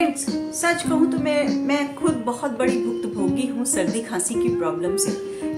Friends, सच कहूँ तो मैं खुद बहुत बड़ी भुक्तभोगी हूँ सर्दी खांसी की प्रॉब्लम से।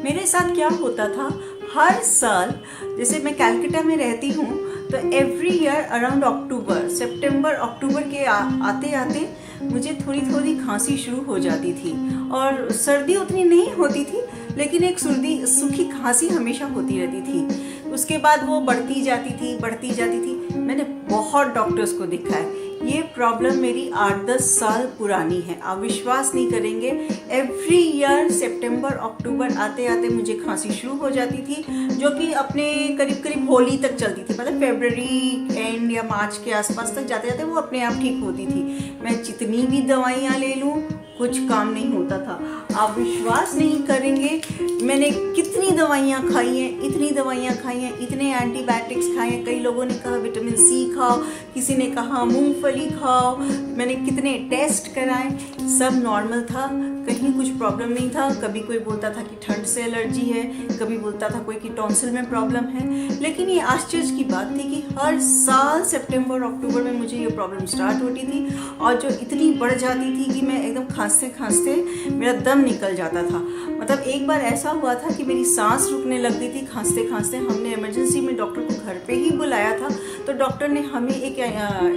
मेरे साथ क्या होता था, हर साल जैसे मैं कलकत्ता में रहती हूँ तो एवरी ईयर अराउंड सितंबर अक्टूबर के आते आते मुझे थोड़ी थोड़ी खांसी शुरू हो जाती थी। और सर्दी उतनी नहीं होती थी, लेकिन एक सूखी खांसी हमेशा होती रहती थी। उसके बाद वो बढ़ती जाती थी। मैंने बहुत डॉक्टर्स को दिखाया। ये प्रॉब्लम मेरी 8-10 साल पुरानी है। आप विश्वास नहीं करेंगे, एवरी ईयर सितंबर अक्टूबर आते आते मुझे खांसी शुरू हो जाती थी, जो कि अपने करीब करीब होली तक चलती थी। मतलब फरवरी एंड या मार्च के आसपास तक जाते जाते वो अपने आप ठीक होती थी। मैं जितनी भी दवाइयाँ ले लूँ कुछ काम नहीं होता था। आप विश्वास नहीं करेंगे, मैंने कितनी दवाइयाँ खाई हैं, इतने एंटीबायोटिक्स खाए हैं। कई लोगों ने कहा विटामिन सी खाओ, किसी ने कहा मूंगफली खाओ। मैंने कितने टेस्ट कराए, सब नॉर्मल था, कहीं कुछ प्रॉब्लम नहीं था। कभी कोई बोलता था कि ठंड से एलर्जी है, कभी बोलता था कोई कि टॉन्सिल में प्रॉब्लम है। लेकिन ये आश्चर्य की बात थी कि हर साल सितंबर अक्टूबर में मुझे ये प्रॉब्लम स्टार्ट होती थी, और जो इतनी बढ़ जाती थी कि मैं एकदम खांसते खांसते मेरा दम निकल जाता था। मतलब एक बार ऐसा हुआ था कि मेरी सांस रुकने लग गई थी खांसते खांसते। हमने इमरजेंसी में डॉक्टर को घर पे ही बुलाया था, तो डॉक्टर ने हमें एक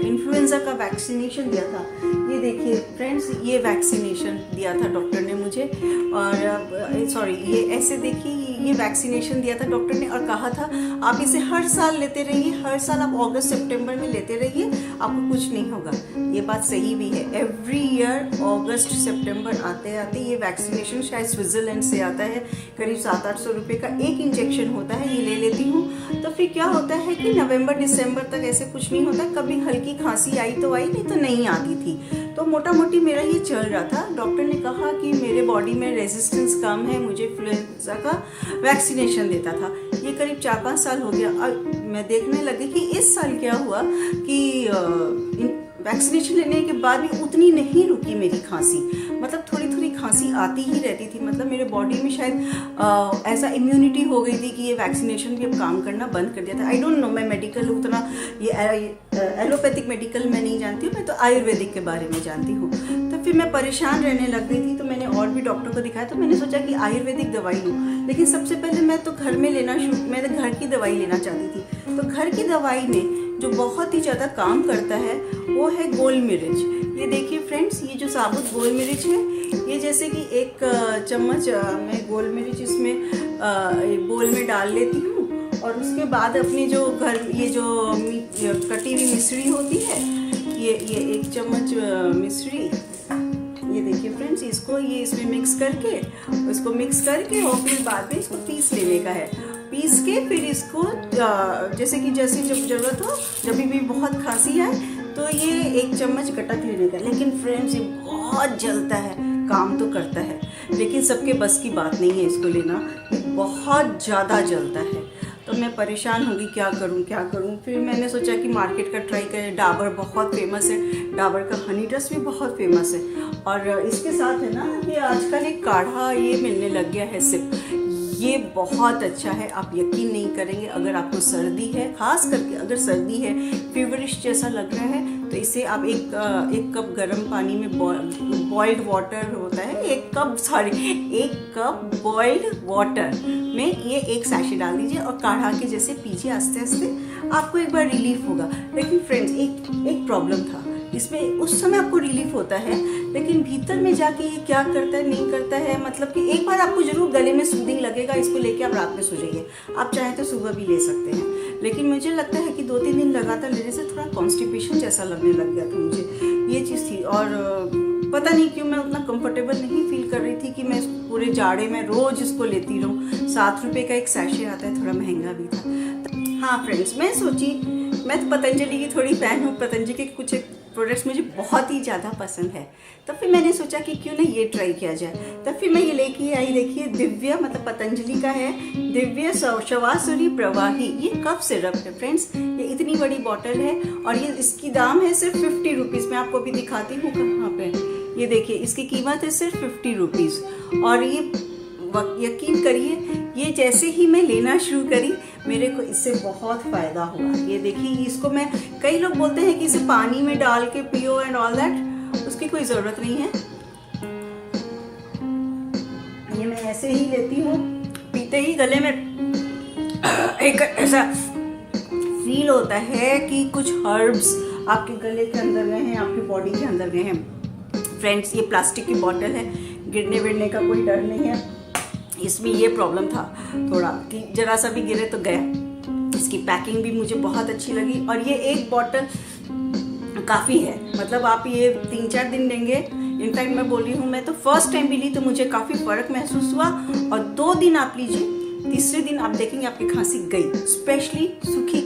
इन्फ्लुएंजा का वैक्सीनेशन दिया था। ये देखिए फ्रेंड्स, ये वैक्सीनेशन दिया था डॉक्टर ने मुझे। और सॉरी, ये ऐसे देखिए, ये वैक्सीनेशन दिया था डॉक्टर ने और कहा था आप इसे हर साल लेते रहिए, हर साल आप अगस्त सितंबर में लेते रहिए, आपको कुछ नहीं होगा। ये बात सही भी है। एवरी ईयर अगस्त सितंबर आते आते ये वैक्सीनेशन शायद स्विट्जरलैंड से आता है, करीब 700-800 रुपये का एक इंजेक्शन होता है। ये ले लेती हूँ तो फिर क्या होता है कि नवंबर दिसंबर तक ऐसे कुछ नहीं होता। कभी हल्की खांसी आई तो आई, नहीं तो नहीं आती थी। तो मोटा मोटी मेरा ये चल रहा था। डॉक्टर ने कहा कि मेरे बॉडी में रेजिस्टेंस कम है, मुझे इन्फ्लुएंजा का वैक्सीनेशन देता था। ये करीब 4-5 साल हो गया। और मैं देखने लगी कि इस साल क्या हुआ कि वैक्सीनेशन लेने के बाद भी उतनी नहीं रुकी मेरी खांसी। मतलब थोड़ी थोड़ी खांसी आती ही रहती थी। मतलब मेरे बॉडी में शायद ऐसा इम्यूनिटी हो गई थी कि ये वैक्सीनेशन भी अब काम करना बंद कर दिया था। आई डोंट नो, मैं मेडिकल उतना ये एलोपैथिक मेडिकल मैं नहीं जानती हूँ, मैं तो आयुर्वेदिक के बारे में जानती हूँ। तो फिर मैं परेशान रहने लग गई थी, तो मैंने और भी डॉक्टर को दिखाया। तो मैंने सोचा कि आयुर्वेदिक दवाई लूँ, लेकिन सबसे पहले मैं तो घर में मैं घर की दवाई लेना चाहती थी। तो घर की दवाई में जो बहुत ही ज़्यादा काम करता है वो है गोल मिर्च। ये देखिए फ्रेंड्स, ये जो साबुत गोल मिर्च है, ये जैसे कि एक चम्मच मैं गोल मिर्च इसमें बोल में डाल लेती हूँ। और उसके बाद अपनी जो ये जो कटी हुई मिश्री होती है, ये 1 चम्मच मिश्री, ये देखिए फ्रेंड्स, इसमें मिक्स करके और फिर बाद में इसको पीस लेने का है। पीस के फिर इसको जैसे जब ज़रूरत हो, जब भी बहुत खांसी आए तो ये 1 चम्मच गटक लेने का। लेकिन फ्रेंड्स, ये बहुत जलता है, काम तो करता है लेकिन सबके बस की बात नहीं है इसको लेना। ये बहुत ज़्यादा जलता है। तो मैं परेशान होगी, क्या करूं। फिर मैंने सोचा कि मार्केट का ट्राई करें। डाबर बहुत फेमस है, डाबर का हनी डस्ट भी बहुत फेमस है। और इसके साथ है ना, ये आजकल एक काढ़ा ये मिलने लग गया है सिप, ये बहुत अच्छा है। आप यकीन नहीं करेंगे, अगर आपको सर्दी है, खास करके अगर सर्दी है, फीवरिश जैसा लग रहा है, तो इसे आप एक कप गर्म पानी में बॉइल्ड वाटर होता है, 1 कप बॉइल्ड वाटर में ये 1 सैशे डाल दीजिए और काढ़ा के जैसे पीजिए आस्ते आस्ते, आपको एक बार रिलीफ होगा। लेकिन फ्रेंड्स, एक प्रॉब्लम था इसमें। उस समय आपको रिलीफ होता है, लेकिन भीतर में जाके ये क्या करता है नहीं करता है। मतलब कि एक बार आपको जरूर गले में सूदिंग लगेगा, इसको लेके आप रात में सो जाइए। आप चाहें तो सुबह भी ले सकते हैं। लेकिन मुझे लगता है कि 2-3 दिन लगातार लेने से थोड़ा कॉन्स्टिपेशन जैसा लगने लग गया था मुझे, ये चीज़ थी। और पता नहीं क्यों मैं उतना कंफर्टेबल नहीं फील कर रही थी कि मैं पूरे जाड़े में रोज़ इसको लेती रहूँ। 7 रुपये का एक सैशे आता है, थोड़ा महंगा भी था। हाँ फ्रेंड्स, मैं सोची, मैं तो पतंजलि की थोड़ी फ़ैन हूँ। पतंजलि के कुछ प्रोडक्ट्स मुझे बहुत ही ज़्यादा पसंद है। तो फिर मैंने सोचा कि क्यों ना ये ट्राई किया जाए। तब फिर मैं ये लेके आई। देखिए, दिव्य, मतलब पतंजलि का है, दिव्य शवासुरी प्रवाही। ये कफ सिरप है फ्रेंड्स। ये इतनी बड़ी बॉटल है और ये इसकी दाम है सिर्फ 50 रुपीज़। मैं आपको अभी दिखाती हूँ कहाँ पे। ये देखिए, इसकी कीमत है सिर्फ 50 रुपीज़। और ये यकीन करिए, ये जैसे ही मैं लेना शुरू करी, मेरे को इससे बहुत फ़ायदा हुआ। ये देखिए, इसको मैं, कई लोग बोलते हैं कि इसे पानी में डाल के पियो एंड ऑल दैट, कोई ज़रूरत नहीं है। ये मैं ऐसे ही लेती हूँ, पीते ही गले में एक ऐसा फील होता है कि कुछ हर्ब्स आपके गले के अंदर गए हैं, आपकी बॉडी के अंदर गए हैं। फ्रेंड्स, ये प्लास्टिक की बॉटल है, गिरने विरने का कोई डर नहीं है। इसमें ये प्रॉब्लम था थोड़ा कि जरा सा भी गिरे तो गया। इसकी पैकिंग भी मुझे बहुत अच्छी लगी और ये एक बॉटल काफ़ी है, मतलब आप ये 3-4 दिन लेंगे। इनफैक्ट मैं बोल रही हूँ, मैं तो फर्स्ट टाइम भी ली तो मुझे काफ़ी फ़र्क महसूस हुआ, और 2 दिन आप लीजिए, तीसरे दिन आप देखेंगे आपकी खांसी गई। स्पेशली सूखी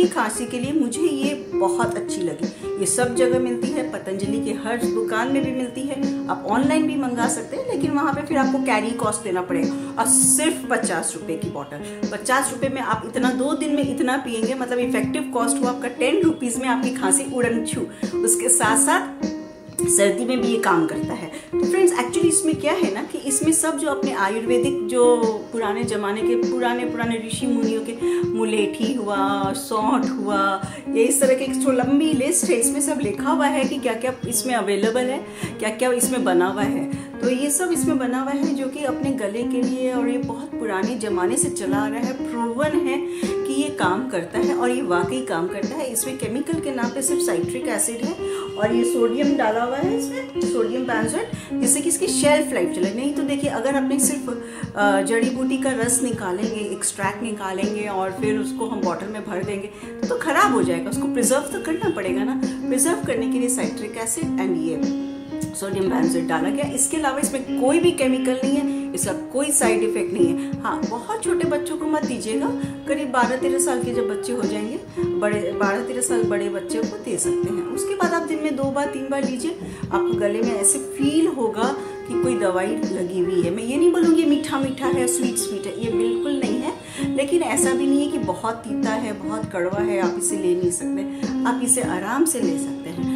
खांसी के लिए मुझे ये बहुत अच्छी लगी। ये सब जगह मिलती है, पतंजलि के हर दुकान में भी मिलती है, आप ऑनलाइन भी मंगा सकते हैं, लेकिन वहाँ पे फिर आपको कैरी कॉस्ट देना पड़ेगा। और सिर्फ 50 रुपये की बॉटल, 50 रुपये में आप इतना 2 दिन में इतना पियेंगे, मतलब इफेक्टिव कॉस्ट हुआ आपका 10 रुपीज़ में आपकी खांसी उड़न छू। उसके साथ साथ सर्दी में भी ये काम करता है। तो फ्रेंड्स, एक्चुअली इसमें क्या है ना कि इसमें सब जो अपने आयुर्वेदिक जो पुराने ज़माने के पुराने ऋषि मुनियों के मुलेठी हुआ, सौंठ हुआ, ये इस तरह की एक लंबी लिस्ट है, इसमें सब लिखा हुआ है कि क्या क्या इसमें अवेलेबल है, क्या क्या इसमें बना हुआ है। तो ये सब इसमें बना हुआ है जो कि अपने गले के लिए, और ये बहुत पुराने ज़माने से चला आ रहा है, प्रूवन है कि ये काम करता है, और ये वाकई काम करता है। इसमें केमिकल के नाम पे सिर्फ साइट्रिक एसिड है, और ये सोडियम डाला हुआ है इसमें, सोडियम बेंजोएट, जिससे कि इसकी शेल्फ लाइफ चले। नहीं तो देखिए, अगर आपने सिर्फ जड़ी बूटी का रस निकालेंगे, एक्सट्रैक्ट निकालेंगे और फिर उसको हम बॉटल में भर देंगे तो ख़राब हो जाएगा। उसको प्रिजर्व तो करना पड़ेगा ना। प्रिजर्व करने के लिए साइट्रिक एसिड एंड ये सोडियम बेंजोएट डाला गया। इसके अलावा इसमें कोई भी केमिकल नहीं है, इसका कोई साइड इफेक्ट नहीं है। हाँ, बहुत छोटे बच्चों को मत दीजिएगा, करीब 12-13 साल के जब बच्चे हो जाएंगे, 12-13 साल बड़े बच्चे को दे सकते हैं। उसके बाद आप दिन में 2 बार 3 बार लीजिए, आपको गले में ऐसे फील होगा कि कोई दवाई लगी हुई है। मैं ये नहीं बोलूँगी मीठा मीठा है, स्वीट है, ये बिल्कुल नहीं है, लेकिन ऐसा भी नहीं है कि बहुत तीता है, बहुत कड़वा है, आप इसे ले नहीं सकते, आप इसे आराम से ले सकते हैं।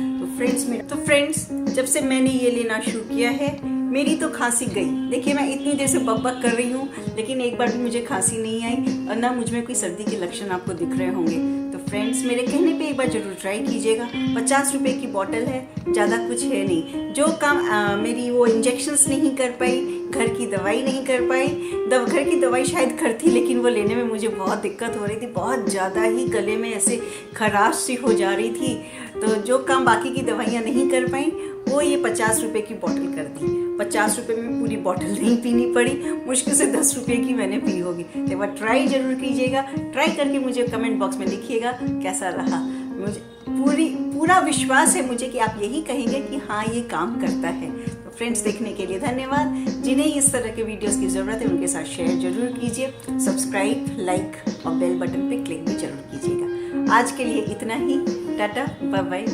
तो फ्रेंड्स, जब से मैंने ये लेना शुरू किया है, मेरी तो खांसी गई। देखिए, मैं इतनी देर से बक कर रही हूँ, लेकिन एक बार भी मुझे खांसी नहीं आई, और ना मुझ में कोई सर्दी के लक्षण आपको दिख रहे होंगे। तो फ्रेंड्स, मेरे कहने पे एक बार ज़रूर ट्राई कीजिएगा। 50 रुपये की बॉटल है, ज़्यादा कुछ है नहीं। जो काम मेरी वो इंजेक्शंस नहीं कर पाई, घर की दवाई नहीं कर पाई, घर की दवाई शायद करती, लेकिन वो लेने में मुझे बहुत दिक्कत हो रही थी, बहुत ज़्यादा ही गले में ऐसे खराश सी हो जा रही थी। तो जो काम बाकी की दवाइयाँ नहीं कर पाई, वो ये 50 रुपये की बॉटल कर दी। 50 रुपये में पूरी बॉटल नहीं पीनी पड़ी, मुश्किल से 10 रुपये की मैंने पी होगी। तो एक बार ट्राई ज़रूर कीजिएगा। ट्राई करके मुझे कमेंट बॉक्स में लिखिएगा कैसा रहा। मुझे पूरा विश्वास है मुझे कि आप यही कहेंगे कि हाँ, ये काम करता है। तो फ्रेंड्स, देखने के लिए धन्यवाद। जिन्हें इस तरह के वीडियोस की ज़रूरत है, उनके साथ शेयर जरूर कीजिए। सब्सक्राइब, लाइक और बेल बटन पे क्लिक भी जरूर कीजिएगा। आज के लिए इतना ही। Tata, bye bye.